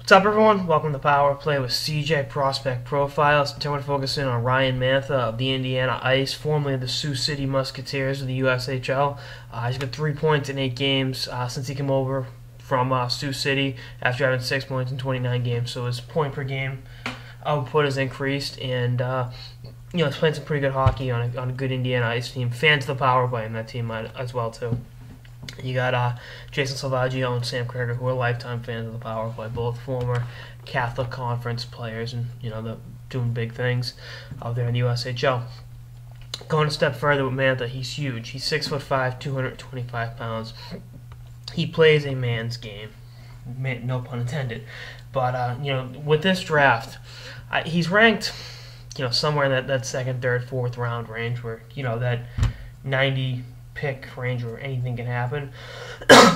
What's up, everyone? Welcome to Power Play with CJ Prospect Profiles. Today we're focusing on Ryan Mantha of the Indiana Ice, formerly of the Sioux City Musketeers of the USHL. He's got 3 points in 8 games since he came over from Sioux City after having 6 points in 29 games. So his point per game output has increased, and he's playing some pretty good hockey on a good Indiana Ice team. Fans of the Power Play in that team as well too. You got Jason Salvaggio and Sam Krager, who are lifetime fans of the Power Play, both former Catholic Conference players, and they're doing big things out there in the USHL. Going a step further with Mantha, he's huge. He's 6'5", 225 pounds. He plays a man's game, no pun intended. But with this draft, he's ranked, somewhere in that second, third, fourth round range, where that 90 pick range where anything can happen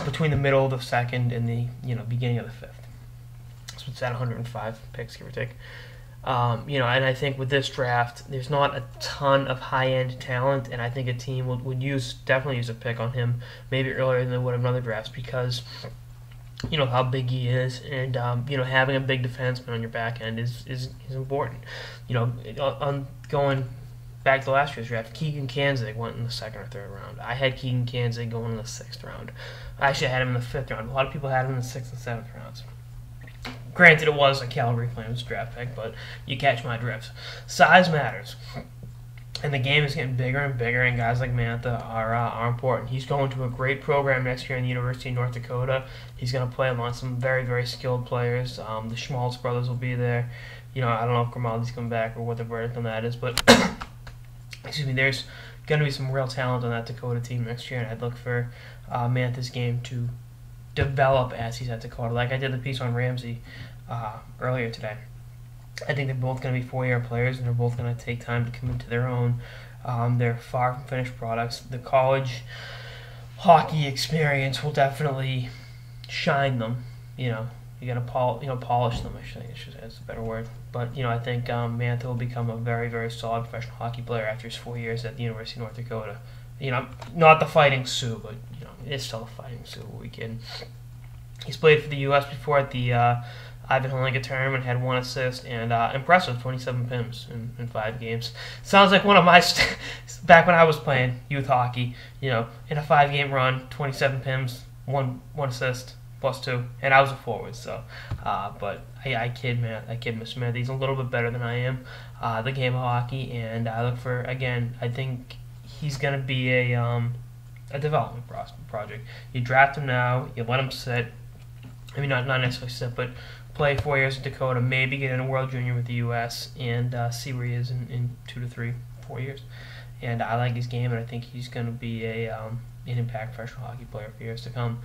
between the middle of the second and the beginning of the fifth. So it's at 105 picks, give or take. And I think with this draft, there's not a ton of high-end talent, and I think a team would definitely use a pick on him maybe earlier than they would in other drafts because how big he is, and having a big defenseman on your back end is important. Going back to last year's draft, Keegan Kanzig went in the second or third round. I had Keegan Kanzig going in the sixth round. I actually had him in the fifth round. A lot of people had him in the sixth and seventh rounds. Granted, it was a Calgary Flames draft pick, but you catch my drift. Size matters. And the game is getting bigger and bigger, and guys like Mantha are important. He's going to a great program next year in the University of North Dakota. He's going to play among some very, very skilled players. The Schmaltz brothers will be there. I don't know if Grimaldi's coming back or what the verdict on that is, but excuse me, there's going to be some real talent on that Dakota team next year, and I'd look for Mantha's game to develop as he's at Dakota. Like I did the piece on Ramsey earlier today. I think they're both going to be four-year players, and they're both going to take time to come into their own. They're far from finished products. The college hockey experience will definitely shine them. You got to polish them. I think that's a better word. But I think Mantha will become a very, very solid professional hockey player after his 4 years at the University of North Dakota. Not the Fighting Sioux, but it's still a Fighting Sioux. What we kidding? He's played for the U.S. before at the Ivan Holinga tournament, had 1 assist, and impressive 27 PIMs in 5 games. Sounds like one of my back when I was playing youth hockey. In a 5-game run, 27 PIMs, one assist. +2, and I was a forward, so but I kid Mr. Mantha. He's a little bit better than I am, the game of hockey, and I look for, again, I think he's going to be a development project. You draft him now, you let him sit, not necessarily sit, but play 4 years at Dakota, maybe get in a World Junior with the U.S., and see where he is in 2 to 3, 4 years. And I like his game, and I think he's going to be an impact professional hockey player for years to come.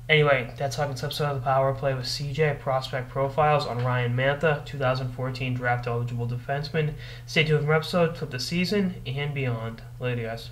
Anyway, that's all this episode of the Power Play with CJ Prospect Profiles on Ryan Mantha, 2014 draft eligible defenseman. Stay tuned for episodes of the season and beyond. Later, guys.